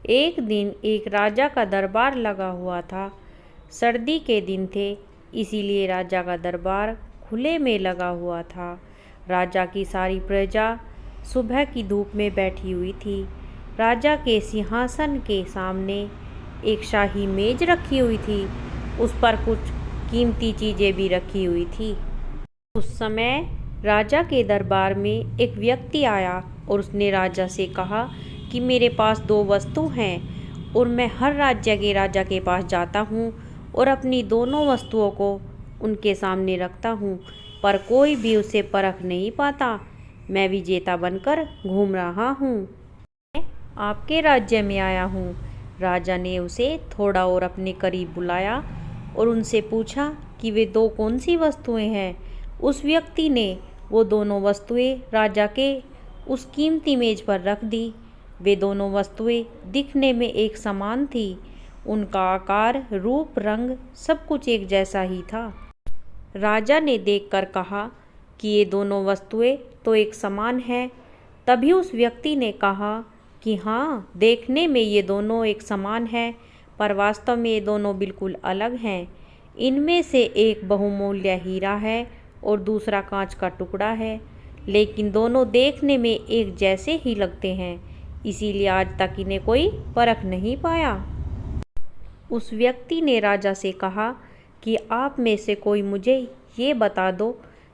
एक दिन एक राजा का दरबार लगा हुआ था। सर्दी के दिन थे, इसीलिए राजा का दरबार खुले में लगा हुआ था। राजा की सारी प्रजा सुबह की धूप में बैठी हुई थी। राजा के सिंहासन के सामने एक शाही मेज रखी हुई थी। उस पर कुछ कीमती चीज़ें भी रखी हुई थी। उस समय राजा के दरबार में एक व्यक्ति आया और उसने राजा से कहा कि मेरे पास दो वस्तु हैं और मैं हर राज्य के राजा के पास जाता हूँ और अपनी दोनों वस्तुओं को उनके सामने रखता हूँ, पर कोई भी उसे परख नहीं पाता। मैं विजेता बनकर घूम रहा हूँ। मैं आपके राज्य में आया हूँ। राजा ने उसे थोड़ा और अपने करीब बुलाया और उनसे पूछा कि वे दो कौन सी वस्तुएं हैं। उस व्यक्ति ने वो दोनों वस्तुएं राजा के उस कीमती मेज पर रख दी। वे दोनों वस्तुएं दिखने में एक समान थी। उनका आकार, रूप, रंग सब कुछ एक जैसा ही था। राजा ने देखकर कहा कि ये दोनों वस्तुएं तो एक समान हैं। तभी उस व्यक्ति ने कहा कि हाँ, देखने में ये दोनों एक समान हैं, पर वास्तव में ये दोनों बिल्कुल अलग हैं। इनमें से एक बहुमूल्य हीरा है और दूसरा कांच का टुकड़ा है, लेकिन दोनों देखने में एक जैसे ही लगते हैं, इसीलिए आज तक इन्हें कोई परख नहीं पाया। उस व्यक्ति ने राजा से कहा कि आप में से कोई मुझे ये बता दो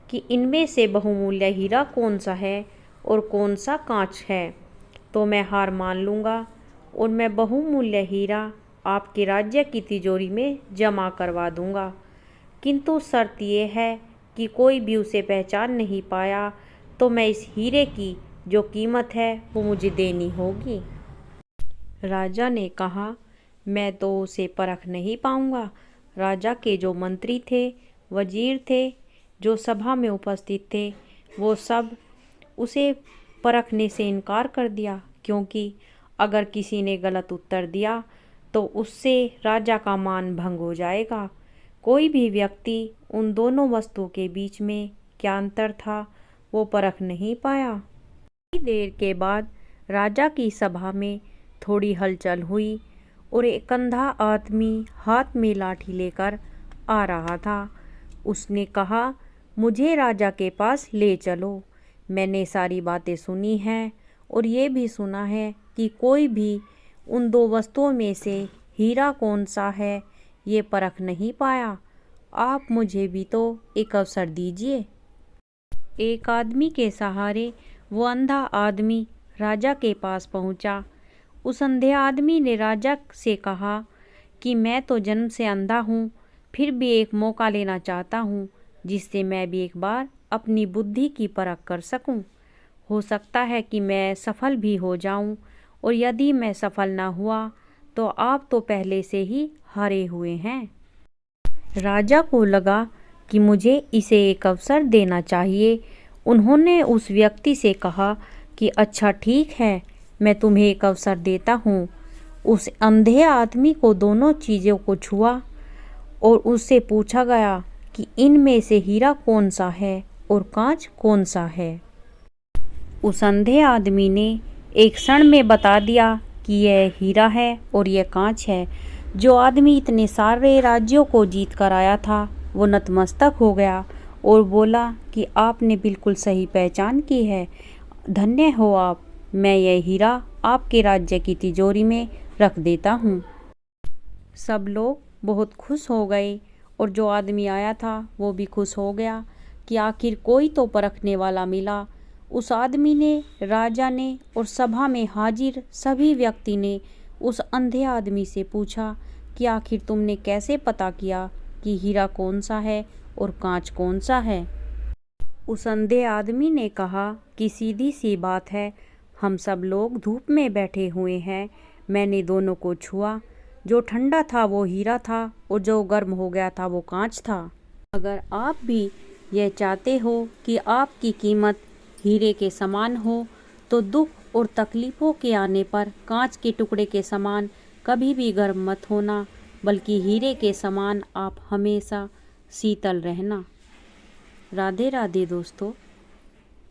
कि इनमें से बहुमूल्य हीरा कौन सा है और कौन सा कांच है, तो मैं हार मान लूँगा और मैं बहुमूल्य हीरा आपके राज्य की तिजोरी में जमा करवा दूँगा। किंतु शर्त यह है कि कोई भी उसे पहचान नहीं पाया तो मैं इस हीरे की जो कीमत है वो मुझे देनी होगी। राजा ने कहा, मैं तो उसे परख नहीं पाऊंगा। राजा के जो मंत्री थे, वजीर थे, जो सभा में उपस्थित थे, वो सब उसे परखने से इनकार कर दिया, क्योंकि अगर किसी ने गलत उत्तर दिया तो उससे राजा का मान भंग हो जाएगा। कोई भी व्यक्ति उन दोनों वस्तुओं के बीच में क्या अंतर था वो परख नहीं पाया। थोड़ी देर के बाद राजा की सभा में थोड़ी हलचल हुई और एक अंधा आदमी हाथ में लाठी लेकर आ रहा था। उसने कहा, मुझे राजा के पास ले चलो। मैंने सारी बातें सुनी हैं और ये भी सुना है कि कोई भी उन दो वस्तुओं में से हीरा कौन सा है ये परख नहीं पाया। आप मुझे भी तो एक अवसर दीजिए। एक आदमी के सहारे वो अंधा आदमी राजा के पास पहुंचा। उस अंधे आदमी ने राजा से कहा कि मैं तो जन्म से अंधा हूँ, फिर भी एक मौका लेना चाहता हूँ जिससे मैं भी एक बार अपनी बुद्धि की परख कर सकूँ। हो सकता है कि मैं सफल भी हो जाऊँ, और यदि मैं सफल ना हुआ तो आप तो पहले से ही हारे हुए हैं। राजा को लगा कि मुझे इसे एक अवसर देना चाहिए। उन्होंने उस व्यक्ति से कहा कि अच्छा ठीक है, मैं तुम्हें एक अवसर देता हूँ। उस अंधे आदमी को दोनों चीज़ों को छुआ और उससे पूछा गया कि इनमें से हीरा कौन सा है और कांच कौन सा है। उस अंधे आदमी ने एक क्षण में बता दिया कि यह हीरा है और यह कांच है। जो आदमी इतने सारे राज्यों को जीत कर आया था वो नतमस्तक हो गया और बोला कि आपने बिल्कुल सही पहचान की है, धन्य हो आप। मैं यह हीरा आपके राज्य की तिजोरी में रख देता हूँ। सब लोग बहुत खुश हो गए और जो आदमी आया था वो भी खुश हो गया कि आखिर कोई तो परखने वाला मिला। उस आदमी ने, राजा ने और सभा में हाजिर सभी व्यक्ति ने उस अंधे आदमी से पूछा कि आखिर तुमने कैसे पता किया कि हीरा कौन सा है और कांच कौन सा है। उस अंधे आदमी ने कहा कि सीधी सी बात है, हम सब लोग धूप में बैठे हुए हैं। मैंने दोनों को छुआ, जो ठंडा था वो हीरा था और जो गर्म हो गया था वो कांच था। अगर आप भी यह चाहते हो कि आपकी कीमत हीरे के समान हो तो दुख और तकलीफ़ों के आने पर कांच के टुकड़े के समान कभी भी गर्म मत होना, बल्कि हीरे के समान आप हमेशा शीतल रहना। राधे राधे दोस्तों।